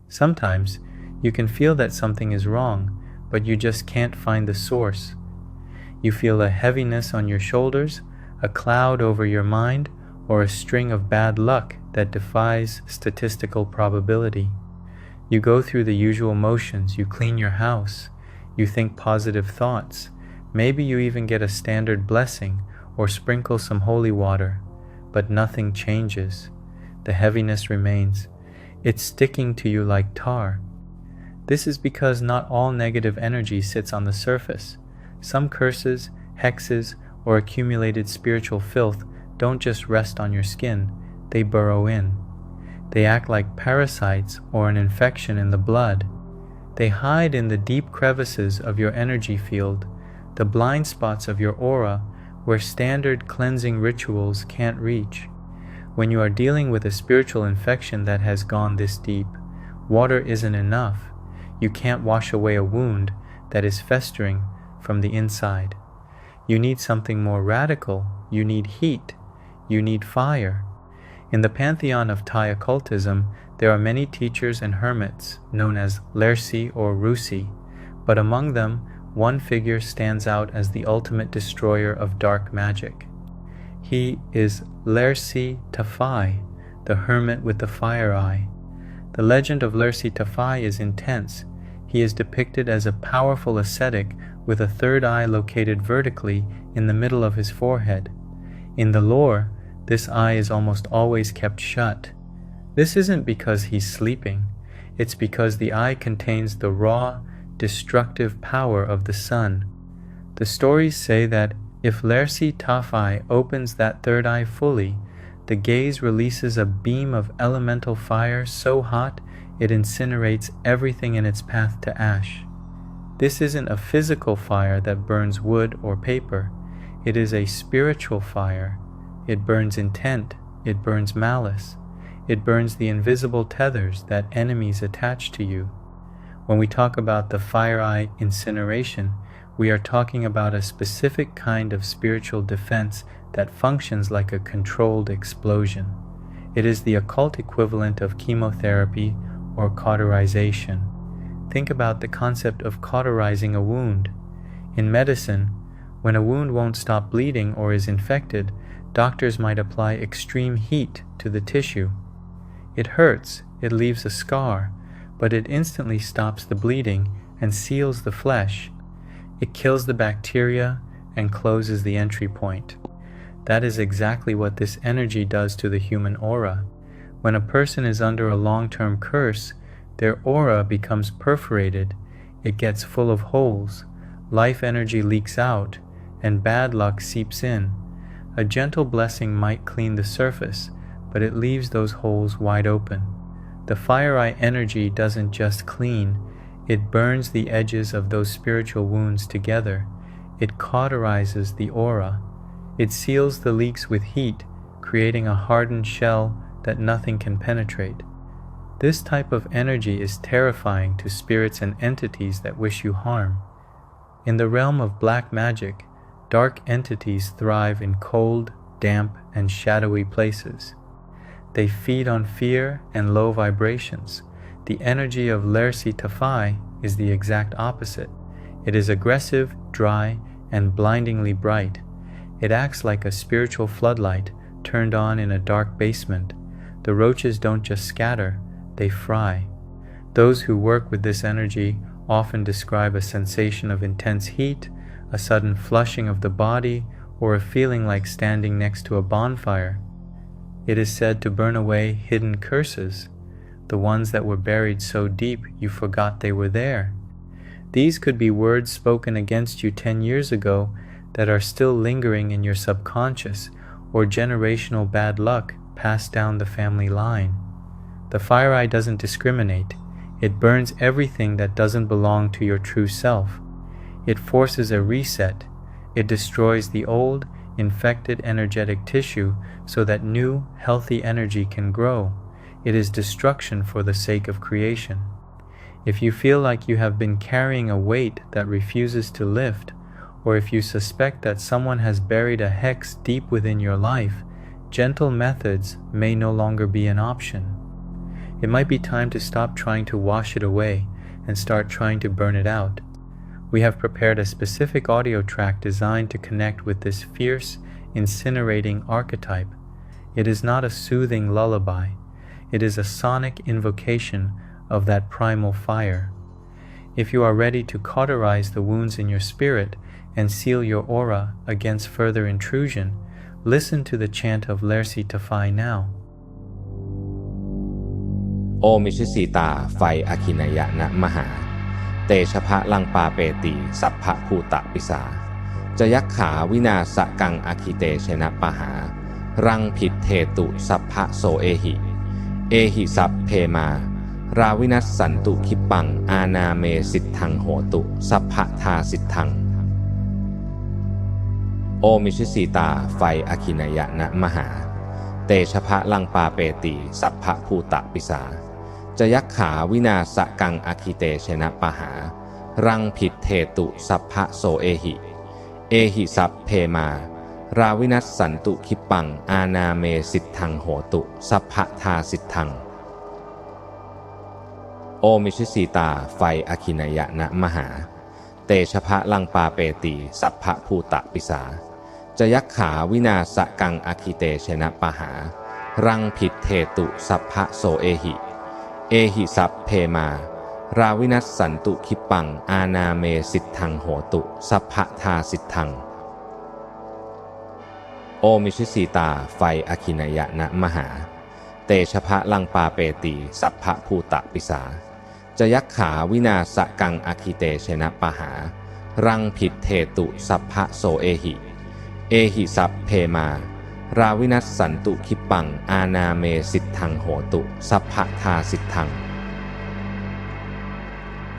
Sometimes you can feel that something is wrong, but you just can't find the source. You feel a heaviness on your shoulders, a cloud over your mind, or a string of bad luck that defies statistical probability. You go through the usual motions, you clean your house, you think positive thoughts, maybe you even get a standard blessing or sprinkle some holy water, but nothing changes. The heaviness remains. It's sticking to you like tar. This is because not all negative energy sits on the surface. Some curses, hexes, or accumulated spiritual filth don't just rest on your skin, they burrow in. They act like parasites or an infection in the blood. They hide in the deep crevices of your energy field, the blind spots of your aura where standard cleansing rituals can't reach. When you are dealing with a spiritual infection that has gone this deep, water isn't enough. You can't wash away a wound that is festering from the inside. You need something more radical. You need heat. You need fire. In the pantheon of Thai occultism, there are many teachers and hermits known as Lersi or Rusi, but among them, one figure stands out as the ultimate destroyer of dark magic. He is Lersi Tafai, the hermit with the fire eye. The legend of Lersi Tafai is intense. He is depicted as a powerful ascetic with a third eye located vertically in the middle of his forehead. In the lore, this eye is almost always kept shut. This isn't because he's sleeping. It's because the eye contains the raw, destructive power of the sun. The stories say that if Lersi Tafai opens that third eye fully, the gaze releases a beam of elemental fire so hot it incinerates everything in its path to ash. This isn't a physical fire that burns wood or paper. It is a spiritual fire. It burns intent. It burns malice. It burns the invisible tethers that enemies attach to you. When we talk about the fire eye incineration, we are talking about a specific kind of spiritual defense that functions like a controlled explosion. It is the occult equivalent of chemotherapy or cauterization. Think about the concept of cauterizing a wound. In medicine, when a wound won't stop bleeding or is infected, doctors might apply extreme heat to the tissue. It hurts, it leaves a scar, but it instantly stops the bleeding and seals the flesh. It kills the bacteria and closes the entry point. That is exactly what this energy does to the human aura. When a person is under a long-term curse, their aura becomes perforated, it gets full of holes, life energy leaks out, and bad luck seeps in. A gentle blessing might clean the surface, but it leaves those holes wide open. The fire eye energy doesn't just clean, it burns the edges of those spiritual wounds together. It cauterizes the aura. It seals the leaks with heat, creating a hardened shell that nothing can penetrate. This type of energy is terrifying to spirits and entities that wish you harm. In the realm of black magic, dark entities thrive in cold, damp, and shadowy places. They feed on fear and low vibrations. The energy of Lersi Tafai is the exact opposite. It is aggressive, dry, and blindingly bright. It acts like a spiritual floodlight turned on in a dark basement. The roaches don't just scatter, they fry. Those who work with this energy often describe a sensation of intense heat, a sudden flushing of the body, or a feeling like standing next to a bonfire. It is said to burn away hidden curses, the ones that were buried so deep you forgot they were there. These could be words spoken against you 10 years ago that are still lingering in your subconscious, or generational bad luck passed down the family line. The fire eye doesn't discriminate. It burns everything that doesn't belong to your true self. It forces a reset. It destroys the old, infected energetic tissue so that new, healthy energy can grow. It is destruction for the sake of creation. If you feel like you have been carrying a weight that refuses to lift, or if you suspect that someone has buried a hex deep within your life, gentle methods may no longer be an option. It might be time to stop trying to wash it away and start trying to burn it out. We have prepared a specific audio track designed to connect with this fierce, incinerating archetype. It is not a soothing lullaby. It is a sonic invocation of that primal fire. If you are ready to cauterize the wounds in your spirit and seal your aura against further intrusion, listen to the chant of Lersi Tafai now. โอมิชิสีตาไฟอคินายะนะมหาเตชะพะลังปาเปติสัพพะภูตะปิสาจะยักขาวินาศกังอคิเตชนะปะหารังผิดเทตุสัพพะโสเอหิสัพเพมาราวินัสสันตุคิปังอานาเมสิทธังโหตุสัพพะทาสิทธังโอมิชิสีตาไฟอคินายะนะมหาเตชะพะลังปาเปติสัพพะภูตะปิสาจะยักขาวินาศกังอคิเตชนะปะหารังผิดเทตุสัพพะโสเอหิสัพเพมาราวินัสสันตุคิปังอานาเมสิทธังโหตุสัพพะทาสิทธังโอมิชิสีตาไฟอคินายะนะมหาเตชะพะลังปาเปติสัพพะภูตะปิสาจะยักขาวินาศกังอคิเตชนะปะหารังผิดเทตุสัพพะโสเอหิสัพเพมาราวินัสสันตุคิปังอานาเมสิทธังโหตุสัพพะทาสิทธังโอมิชิสีตาไฟอคินายะนะมหาเตชะพะลังปาเปติสัพพะภูตะปิสาจะยักขาวินาศกังอคิเตชนะปะหารังผิดเทตุสัพพะโสเอหิสัพเพมาราวินัสสันตุคิปังอานาเมสิทธังโหตุสัพพะทาสิทธัง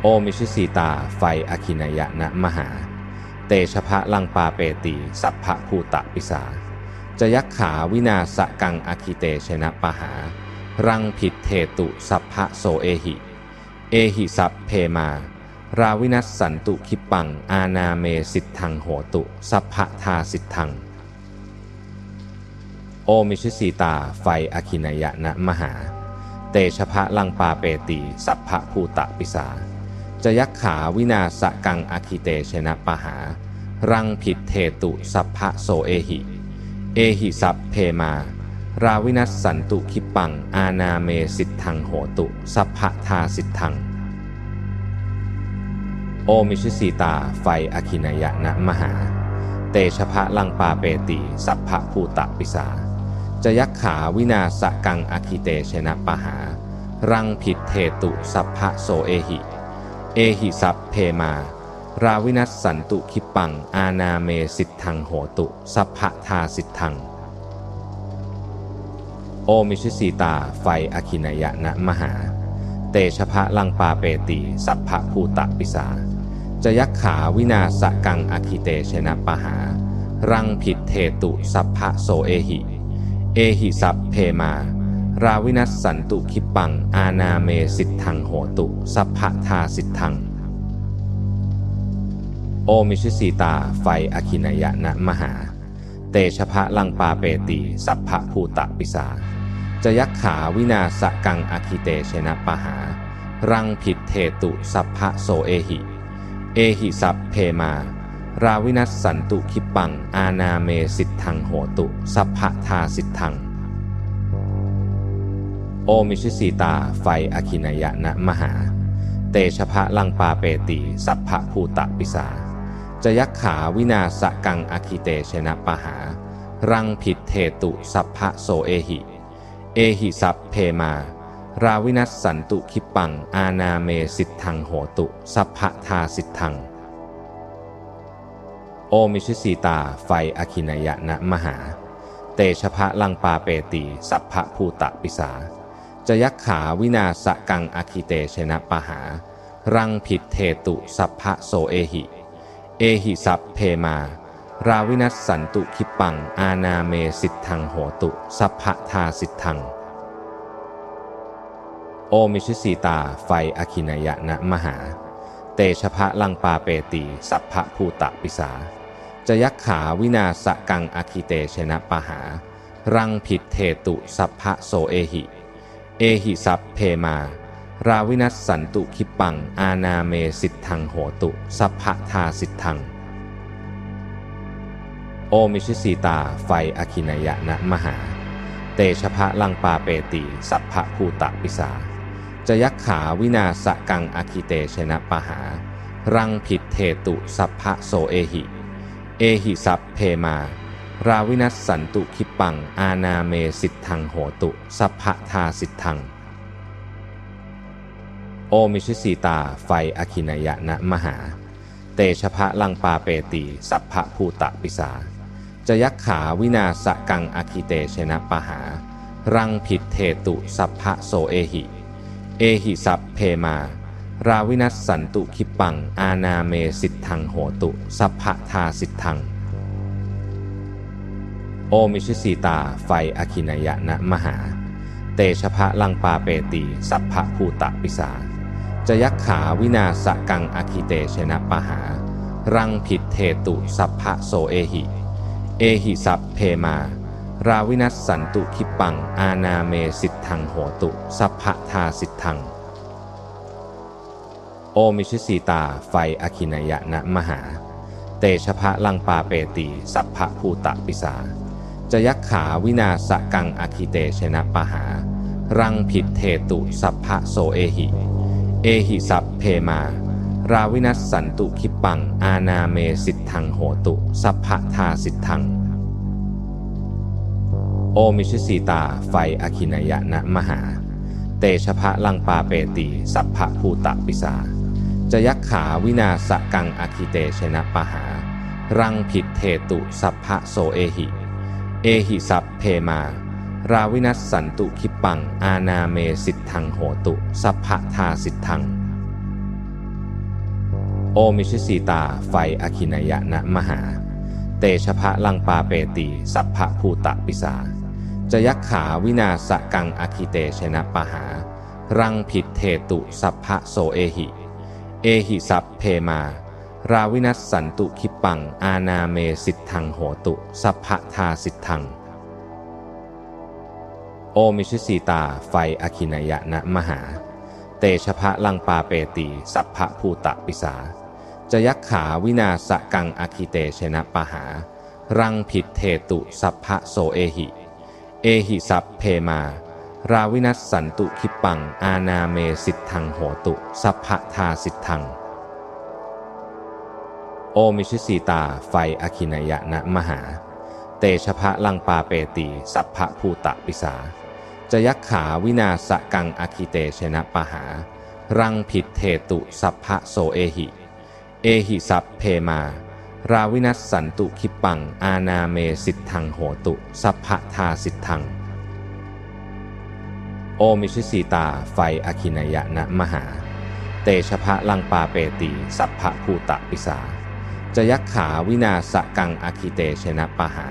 โอมิชิสีตาไฟอคินายะนะมหาเตชะพะลังปาเปติสัพพะภูตะปิสาจะยักขาวินาศกังอคิเตชนะปะหารังผิดเทตุสัพพะโสเอหิสัพเพมาราวินัสสันตุคิปังอานาเมสิทธังโหตุสัพพะทาสิทธังโอมิชิสีตาไฟอคินายะนะมหาเตชะพะลังปาเปติสัพพะภูตะปิสาจะยักขาวินาศกังอคิเตชนะปะหารังผิดเทตุสัพพะโสเอหิสัพเพมาราวินัสสันตุคิปังอานาเมสิทธังโหตุสัพพะทาสิทธังโอมิชิสีตาไฟอคินายะนะมหาเตชะพะลังปาเปติสัพพะภูตะปิสาจะยักขาวินาศกังอคิเตชนะปะหารังผิดเทตุสัพพะโสเอหิสัพเพมาราวินัสสันตุคิปังอานาเมสิทธังโหตุสัพพะทาสิทธังโอมิชิสีตาไฟอคินายะนะมหาเตชะพะลังปาเปติสัพพะภูตะปิสาจะยักขาวินาศกังอคิเตชนะปะหารังผิดเทตุสัพพะโสเอหิสัพเพมาราวินัสสันตุคิปังอานาเมสิทธังโหตุสัพพะทาสิทธังโอมิชิสีตาไฟอคินายะนะมหาเตชะพะลังปาเปติสัพพะภูตะปิสาจะยักขาวินาศกังอคิเตชนะปะหารังผิดเทตุสัพพะโสเอหิสัพเพมาราวินัสสันตุคิปังอานาเมสิทธังโหตุสัพพะทาสิทธังโอมิชิสีตาไฟอคินายะนะมหาเตชะพะลังปาเปติสัพพะภูตะปิสาจะยักขาวินาศกังอคิเตชนะปะหารังผิดเทตุสัพพะโสเอหิสัพเพมาราวินัสสันตุคิปังอานาเมสิทธังโหตุสัพพะทาสิทธังโอมิชิสีตาไฟอคินายะนะมหาเตชะพะลังปาเปติสัพพะภูตะปิสาจะยักขาวินาศกังอคิเตชนะปะหารังผิดเทตุสัพพะโสเอหิสัพเพมาราวินัสสันตุคิปังอานาเมสิทธังโหตุสัพพะทาสิทธังโอมิชิสีตาไฟอคินายะนะมหาเตชะพะลังปาเปติสัพพะภูตะปิสาจะยักขาวินาศกังอคิเตชนะปะหารังผิดเทตุสัพพะโสเอ เอหิสัพเพมาราวินัสสันตุคิปังอานาเมสิทธังโหตุสัพพะทาสิทธังโอมิชิสีตาไฟอคินายะนะมหาเตชะพะลังปาเปติสัพพะภูตะปิสาจะยักขาวินาสกังอคิเตชนะปหารังผิดเทตุสัพพะโสเอหิสัพเพมาราวินัสสันตุคิปังอานาเมสิทธังโหตุสัพพะทาสิทธังโอมิชิสีตาไฟอคินายะนะมหาเตชะพะลังปาเปติสัพพะภูตะปิสาจะยักขาวินาสกังอคิเตชนะปหารังผิดเทตุสัพพะโสเอหิสัพเพมาราวินัสสันตุคิปังอานาเมสิทธังโหตุสัพพะทาสิทธังโอมิชิสีตาไฟอคินายะนะมหาเตชะพะลังปาเปติสัพพะภูตะปิสาจะยักขาวินาสกังอคิเตชนะปหารังผิดเทตุสัพพะโสเอหิสัพเพมาราวินัสสันตุคิปังอานาเมสิทธังโหตุสัพพะทาสิทธังโอมิชิสีตาไฟอคินายะนะมหาเตชะพะลังปาเปติสัพพะภูตะปิสาจะยักขาวินาสกังอคิเตชนะปหารังผิดเทตุสัพพะโสเอหิสัพเพมาราวินัสสันตุคิปังอานาเมสิทธังโหตุสัพพะทาสิทธังโอมิชิสีตาไฟอคินายะนะมหาเตชะพะลังปาเปติสัพพะภูตะปิสาจะยักขาวินาสกังอคิเตชนะปหารังผิดเทตุสัพพะโสเอหิสัพเพมาราวินัสสันตุคิปังอานาเมสิทธังโหตุสัพพะทาสิทธังโอมิชิสีตาไฟอคินายะนะมหาเตชะพะลังปาเปติสัพพะภูตะปิสาจะยักขาวินาสกังอคิเตชนะปหารังผิดเทตุสัพพะโสเอหิสัพเพมาราวินัสสันตุคิปังอานาเมสิทธังโหตุสัพพะทาสิทธังโอมิชิสีตาไฟอคินายะนะมหาเตชะพะลังปาเปติสัพพะภูตะปิสาจะยักขาวินาสกังอคิเตชนะปหารังผิดเทตุสัพพะโสเอหิสัพเพมาราวินัสสันตุคิปังอานาเมสิทธังโหตุสัพพะทาสิทธังโอมิชิสีตาไฟอคินายะนะมหาเตชะพะลังปาเปติสัพพะภูตะปิสาจะยักขาวินาสกังอคิเตชนะปหารังผิดเทตุสัพพะโสเอหิสัพเพมาราวินัสสันตุคิปังอานาเมสิทธังโหตุสัพพะทาสิทธังโอมิชิสีตาไฟอคินายะนะมหาเตชะพะลังปาเปติสัพพะภูตะปิสาจะยักขาวินาสกังอคิเตชนะปหา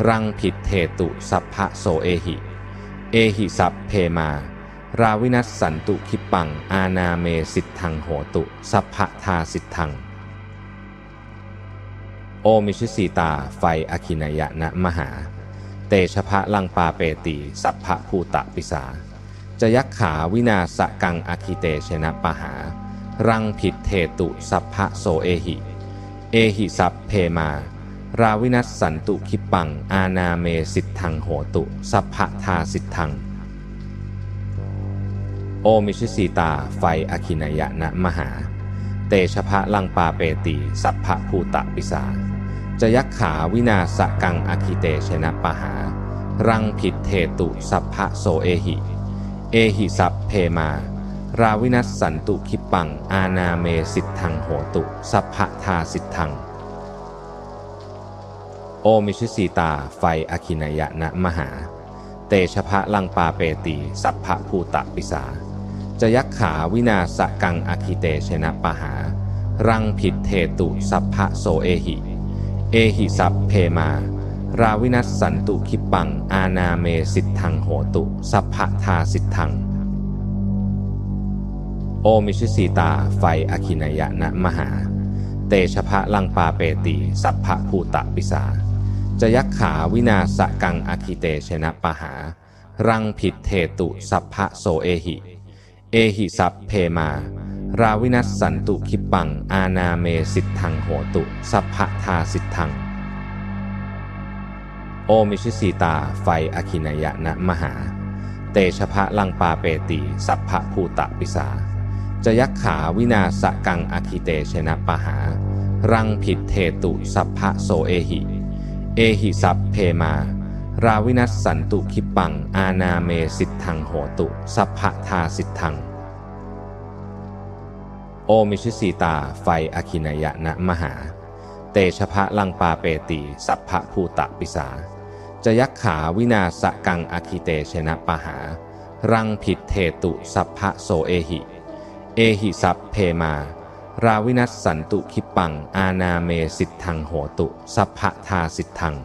รังผิดเทตุสัพพะโสเอหิสัพเพมาราวินัสสันตุคิปังอานาเมสิทธังโหตุสัพพะทาสิทธังโอมิชิสีตาไฟอคินายะนะมหาเตชะพะลังปาเปติสัพพะภูตะปิสาจะยักขาวินาสกังอคิเตชนะปหารังผิดเทตุสัพพะโสเอหิสัพเพมาราวินัสสันตุคิปังอานาเมสิทธังโหตุสัพพะทาสิทธังโอมิชิสีตาไฟอคินายะนะมหาเตชะพะลังปาเปติสัพพะภูตะปิสาจะยักขาวินาสกังอคิเตชนะปหารังผิดเทตุสัพพะโสเอหิสัพเพมาราวินัสสันตุคิปังอานาเมสิทธังโหตุสัพพะทาสิทธังโอมิชิสีตาไฟอคินายะนะมหาเตชะพะลังปาเปติสัพพะภูตะปิสาจะยักขาวินาสกังอคิเตชนะปหารังผิดเทตุสัพพะโสเอหิสัพเพมาราวินัสสันตุคิปังอานาเมสิทธังโหตุสัพพะทาสิทธังโอมิชิสีตาไฟอคินายะนะมหาเตชะพะลังปาเปติสัพพะภูตะปิสาจะยักขาวินาสกังอคิเตชนะปหา รังผิดเทตุสัพพะโสเอหิเอหิสัพเพมาราวินัสสันตุคิปปังอานาเมสิทธังโหตุสัพพะทาสิทธังโอมิชิสีตาไฟอคินยะนะมหาเตชะพะลังปาเปติสัพพะภูตะปิสาจะยักขาวินาศกังอคิเตชนะปหารังผิดเทตุสัพพะโสเอหิเอหิสัพเพมาราวินัสสันตุคิปปังอานาเมสิทธังโหตุสัพพะทาสิทธังโอมิชิสีตาไฟอคินยะนะมหาเตชะพะลังปาเปติสัพพะภูตะปิสาจะยักขาวินาศกังอคิเตชนะปหารังผิดเทตุสัพพะโสเอหิเอหิสัพเพมาราวินัสสันตุคิปปังอานาเมสิทธังโหตุสัพพะทาสิทธัง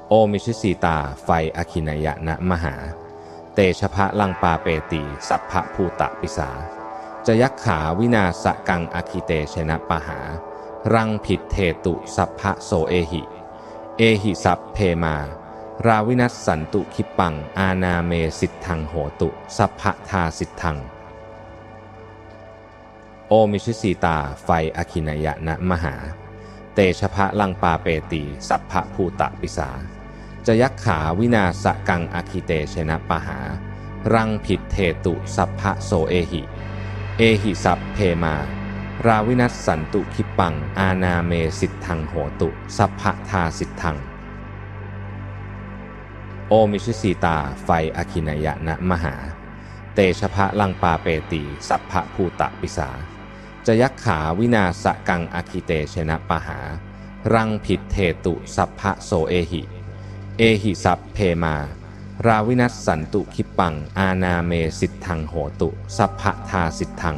โอมิชิสีตาไฟอคินยะนะมหาเตชะพะลังปาเปติสัพพะภูตะปิสาจะยักขาวินาศกังอคิเตชนะปหารังผิดเทตุสัพพะโสเอหิเอหิสัพเพมาราวินัสสันตุคิปปังอานาเมสิทธังโหตุสัพพะทาสิทธังโอมิชิสีตาไฟอคินยะนะมหาเตชะพะลังปาเปติสัพพะภูตะปิสาจะยักขาวินาศกังอคิเตชนะปหารังผิดเทตุสัพพะโสเอหิเอหิสัพเพมาราวินัสสันตุคิปปังอานาเมสิทธังโหตุสัพพะทาสิทธังโอมิชิสีตาไฟอคินยะนะมหาเตชะพะลังปาเปติสัพพะภูตะปิสาจะยักขาวินาศกังอคิเตชนะปหารังผิดเทตุสัพพะโสเอหิเอหิสัพเพมาราวินัสสันตุคิปปังอานาเมสิทธังโหตุสัพพะทาสิทธัง